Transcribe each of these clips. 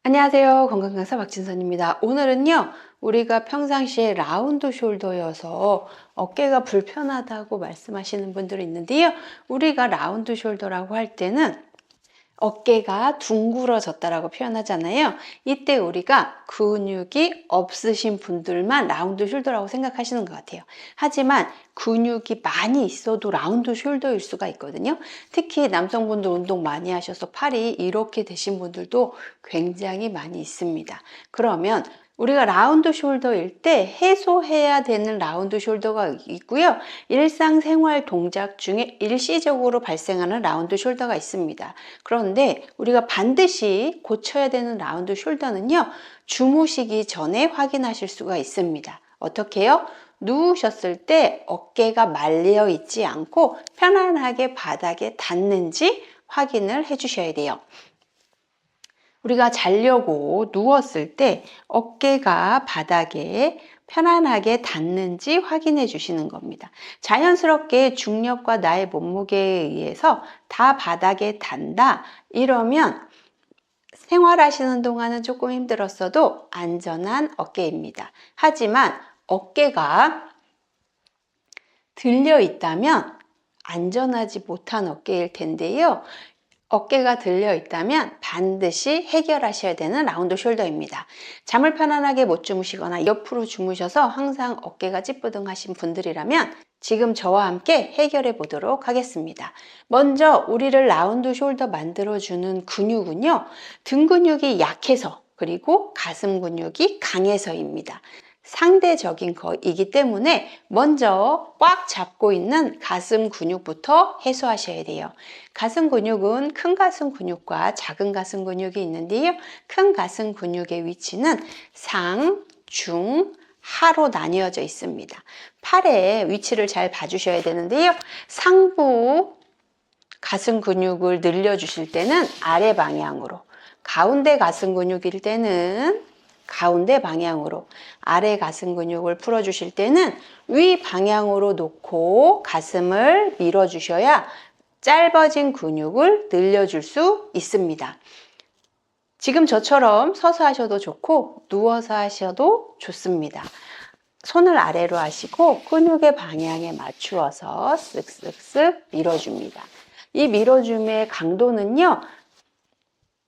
안녕하세요. 건강강사 박진선입니다. 오늘은요, 우리가 평상시에 라운드 숄더여서 어깨가 불편하다고 말씀하시는 분들이 있는데요. 우리가 라운드 숄더라고 할 때는 어깨가 둥그러졌다라고 표현하잖아요. 이때 우리가 근육이 없으신 분들만 라운드 숄더라고 생각하시는 것 같아요. 하지만 근육이 많이 있어도 라운드 숄더일 수가 있거든요. 특히 남성분들 운동 많이 하셔서 팔이 이렇게 되신 분들도 굉장히 많이 있습니다. 그러면 우리가 라운드 숄더일 때 해소해야 되는 라운드 숄더가 있고요. 일상생활 동작 중에 일시적으로 발생하는 라운드 숄더가 있습니다. 그런데 우리가 반드시 고쳐야 되는 라운드 숄더는요, 주무시기 전에 확인하실 수가 있습니다. 어떻게요? 누우셨을 때 어깨가 말려 있지 않고 편안하게 바닥에 닿는지 확인을 해 주셔야 돼요. 우리가 자려고 누웠을 때 어깨가 바닥에 편안하게 닿는지 확인해 주시는 겁니다. 자연스럽게 중력과 나의 몸무게에 의해서 다 바닥에 닿는다 이러면 생활하시는 동안은 조금 힘들었어도 안전한 어깨입니다. 하지만 어깨가 들려 있다면 안전하지 못한 어깨일 텐데요. 어깨가 들려 있다면 반드시 해결하셔야 되는 라운드 숄더입니다. 잠을 편안하게 못 주무시거나 옆으로 주무셔서 항상 어깨가 찌뿌둥하신 분들이라면 지금 저와 함께 해결해 보도록 하겠습니다. 먼저 우리를 라운드 숄더 만들어주는 근육은요, 등 근육이 약해서 그리고 가슴 근육이 강해서입니다. 상대적인 거이기 때문에 먼저 꽉 잡고 있는 가슴 근육부터 해소하셔야 돼요. 가슴 근육은 큰 가슴 근육과 작은 가슴 근육이 있는데요. 큰 가슴 근육의 위치는 상, 중, 하로 나뉘어져 있습니다. 팔의 위치를 잘 봐주셔야 되는데요. 상부 가슴 근육을 늘려주실 때는 아래 방향으로, 가운데 가슴 근육일 때는 가운데 방향으로, 아래 가슴 근육을 풀어주실 때는 위 방향으로 놓고 가슴을 밀어주셔야 짧아진 근육을 늘려줄 수 있습니다. 지금 저처럼 서서 하셔도 좋고 누워서 하셔도 좋습니다. 손을 아래로 하시고 근육의 방향에 맞추어서 쓱쓱쓱 밀어줍니다. 이 밀어줌의 강도는요,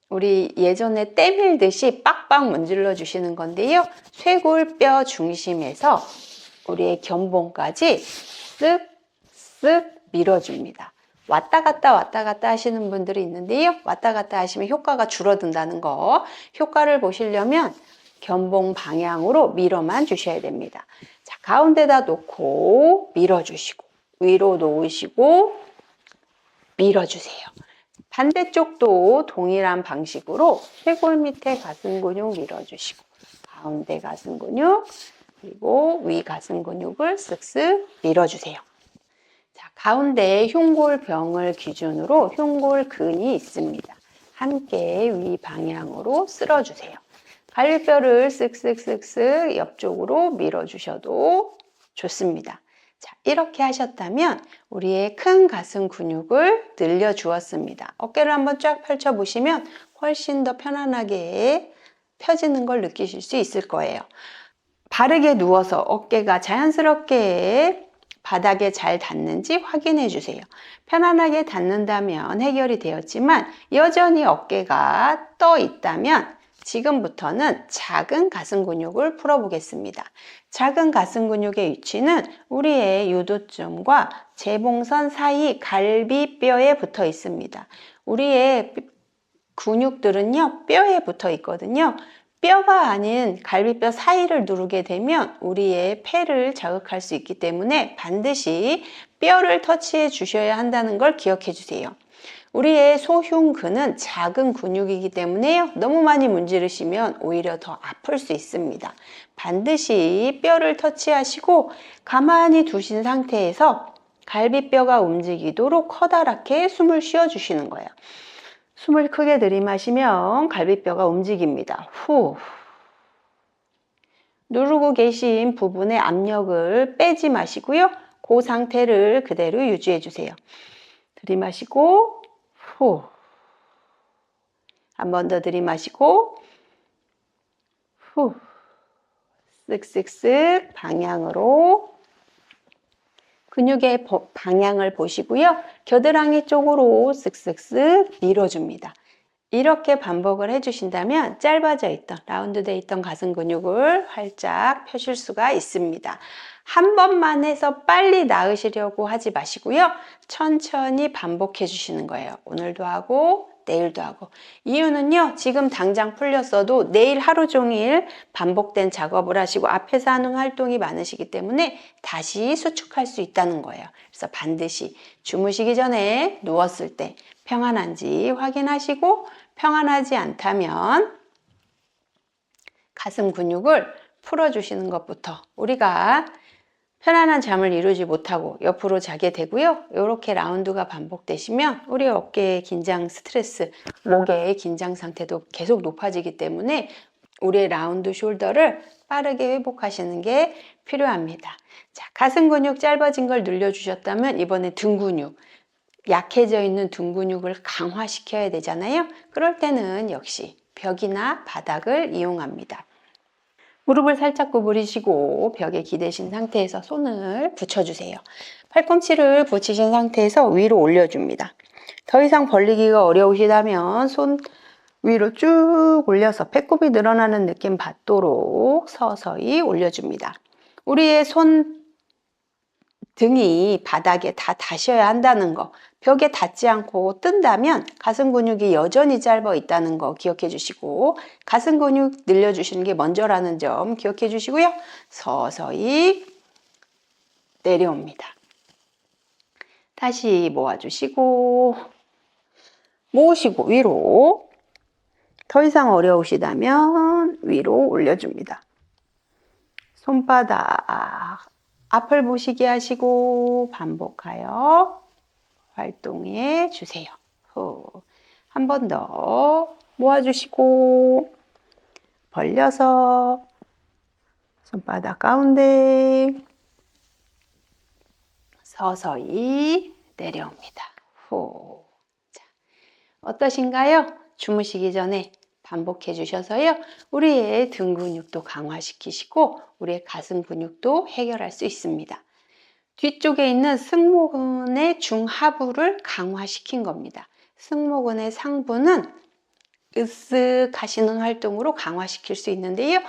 우리 예전에 때 밀듯이 빡빡 문질러 주시는 건데요. 쇄골뼈 중심에서 우리의 견봉까지 쓱쓱 밀어줍니다. 왔다 갔다 하시는 분들이 있는데요. 왔다 갔다 하시면 효과가 줄어든다는 거. 효과를 보시려면 견봉 방향으로 밀어만 주셔야 됩니다. 자, 가운데다 놓고 밀어주시고 위로 놓으시고 밀어주세요. 반대쪽도 동일한 방식으로 쇄골 밑에 가슴 근육 밀어주시고 가운데 가슴 근육 그리고 위 가슴 근육을 쓱쓱 밀어주세요. 자, 가운데 흉골병을 기준으로 흉골근이 있습니다. 함께 위 방향으로 쓸어주세요. 갈비뼈를 쓱쓱쓱쓱 옆쪽으로 밀어주셔도 좋습니다. 자, 이렇게 하셨다면 우리의 큰 가슴 근육을 늘려주었습니다. 어깨를 한번 쫙 펼쳐보시면 훨씬 더 편안하게 펴지는 걸 느끼실 수 있을 거예요. 바르게 누워서 어깨가 자연스럽게 바닥에 잘 닿는지 확인해 주세요. 편안하게 닿는다면 해결이 되었지만 여전히 어깨가 떠 있다면 지금부터는 작은 가슴 근육을 풀어보겠습니다. 작은 가슴 근육의 위치는 우리의 요도점과 재봉선 사이 갈비뼈에 붙어 있습니다. 우리의 근육들은요, 뼈에 붙어 있거든요. 뼈가 아닌 갈비뼈 사이를 누르게 되면 우리의 폐를 자극할 수 있기 때문에 반드시 뼈를 터치해 주셔야 한다는 걸 기억해 주세요. 우리의 소흉근은 작은 근육이기 때문에요. 너무 많이 문지르시면 오히려 더 아플 수 있습니다. 반드시 뼈를 터치하시고 가만히 두신 상태에서 갈비뼈가 움직이도록 커다랗게 숨을 쉬어주시는 거예요. 숨을 크게 들이마시면 갈비뼈가 움직입니다. 후. 누르고 계신 부분의 압력을 빼지 마시고요. 그 상태를 그대로 유지해 주세요. 들이마시고 후. 한 번 더 들이마시고 후. 쓱쓱쓱 방향으로 근육의 방향을 보시고요. 겨드랑이 쪽으로 쓱쓱쓱 밀어줍니다. 이렇게 반복을 해주신다면 짧아져 있던 라운드되어 있던 가슴 근육을 활짝 펴실 수가 있습니다. 한 번만 해서 빨리 나으시려고 하지 마시고요. 천천히 반복해 주시는 거예요. 오늘도 하고 내일도 하고. 이유는요, 지금 당장 풀렸어도 내일 하루 종일 반복된 작업을 하시고 앞에서 하는 활동이 많으시기 때문에 다시 수축할 수 있다는 거예요. 그래서 반드시 주무시기 전에 누웠을 때 평안한지 확인하시고, 평안하지 않다면 가슴 근육을 풀어주시는 것부터, 우리가 편안한 잠을 이루지 못하고 옆으로 자게 되고요. 이렇게 라운드가 반복되시면 우리 어깨의 긴장 스트레스, 목의 긴장 상태도 계속 높아지기 때문에 우리의 라운드 숄더를 빠르게 회복하시는 게 필요합니다. 자, 가슴 근육 짧아진 걸 늘려주셨다면 이번에 등 근육, 약해져 있는 등 근육을 강화시켜야 되잖아요. 그럴 때는 역시 벽이나 바닥을 이용합니다. 무릎을 살짝 구부리시고 벽에 기대신 상태에서 손을 붙여주세요. 팔꿈치를 붙이신 상태에서 위로 올려줍니다. 더 이상 벌리기가 어려우시다면 손 위로 쭉 올려서 배꼽이 늘어나는 느낌 받도록 서서히 올려줍니다. 우리의 손 등이 바닥에 다 닿으셔야 한다는 거, 벽에 닿지 않고 뜬다면 가슴 근육이 여전히 짧아 있다는 거 기억해 주시고, 가슴 근육 늘려주시는 게 먼저라는 점 기억해 주시고요. 서서히 내려옵니다. 다시 모아주시고 모으시고 위로, 더 이상 어려우시다면 위로 올려줍니다. 손바닥 앞을 보시게 하시고 반복하여 활동해 주세요. 한 번 더 모아주시고 벌려서 손바닥 가운데 서서히 내려옵니다. 자, 어떠신가요? 주무시기 전에 반복해 주셔서요. 우리의 등 근육도 강화시키시고 우리의 가슴 근육도 해결할 수 있습니다. 뒤쪽에 있는 승모근의 중하부를 강화시킨 겁니다. 승모근의 상부는 으쓱 하시는 활동으로 강화시킬 수 있는데요.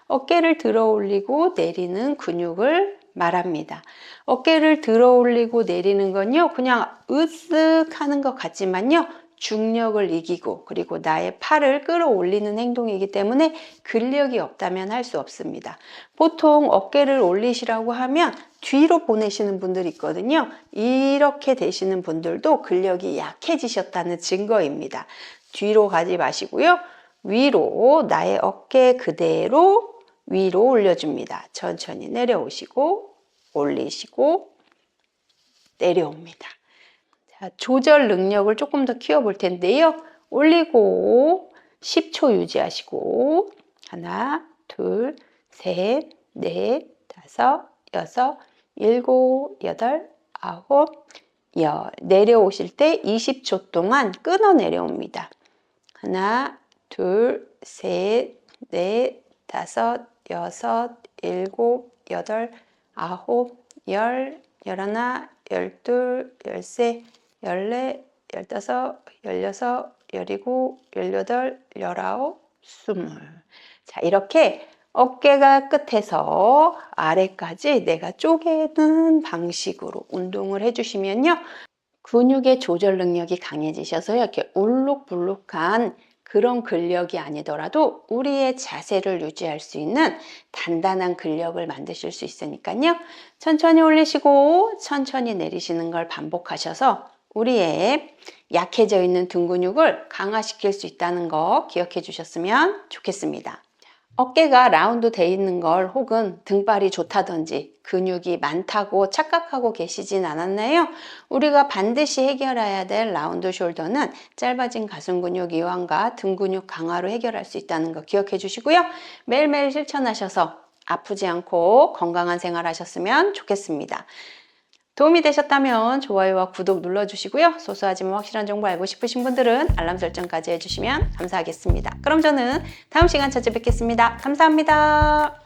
어깨를 들어 올리고 내리는 근육을 말합니다. 어깨를 들어 올리고 내리는 건요, 그냥 으쓱 하는 것 같지만요, 중력을 이기고 그리고 나의 팔을 끌어올리는 행동이기 때문에 근력이 없다면 할 수 없습니다. 보통 어깨를 올리시라고 하면 뒤로 보내시는 분들이 있거든요. 이렇게 되시는 분들도 근력이 약해지셨다는 증거입니다. 뒤로 가지 마시고요. 위로, 나의 어깨 그대로 위로 올려줍니다. 천천히 내려오시고 올리시고 내려옵니다. 자, 조절 능력을 조금 더 키워볼 텐데요. 올리고 10초 유지하시고 하나, 둘, 셋, 넷, 다섯, 여섯, 일곱, 여덟, 아홉, 열. 내려오실 때 20초 동안 끊어 내려옵니다. 하나, 둘, 셋, 넷, 다섯, 여섯, 일곱, 여덟, 아홉, 열, 열하나, 열둘, 열세, 열네, 열다섯, 열여섯, 열일곱, 열여덟, 열아홉, 스물. 자, 이렇게 어깨가 끝에서 아래까지 내가 쪼개는 방식으로 운동을 해주시면요. 근육의 조절 능력이 강해지셔서요. 이렇게 울룩불룩한 그런 근력이 아니더라도 우리의 자세를 유지할 수 있는 단단한 근력을 만드실 수 있으니까요. 천천히 올리시고 천천히 내리시는 걸 반복하셔서 우리의 약해져 있는 등 근육을 강화시킬 수 있다는 거 기억해 주셨으면 좋겠습니다. 어깨가 라운드 돼 있는 걸 혹은 등발이 좋다든지 근육이 많다고 착각하고 계시진 않았나요? 우리가 반드시 해결해야 될 라운드 숄더는 짧아진 가슴 근육 이완과 등 근육 강화로 해결할 수 있다는 거 기억해 주시고요. 매일매일 실천하셔서 아프지 않고 건강한 생활 하셨으면 좋겠습니다. 도움이 되셨다면 좋아요와 구독 눌러주시고요. 소소하지만 확실한 정보 알고 싶으신 분들은 알람 설정까지 해주시면 감사하겠습니다. 그럼 저는 다음 시간 찾아뵙겠습니다. 감사합니다.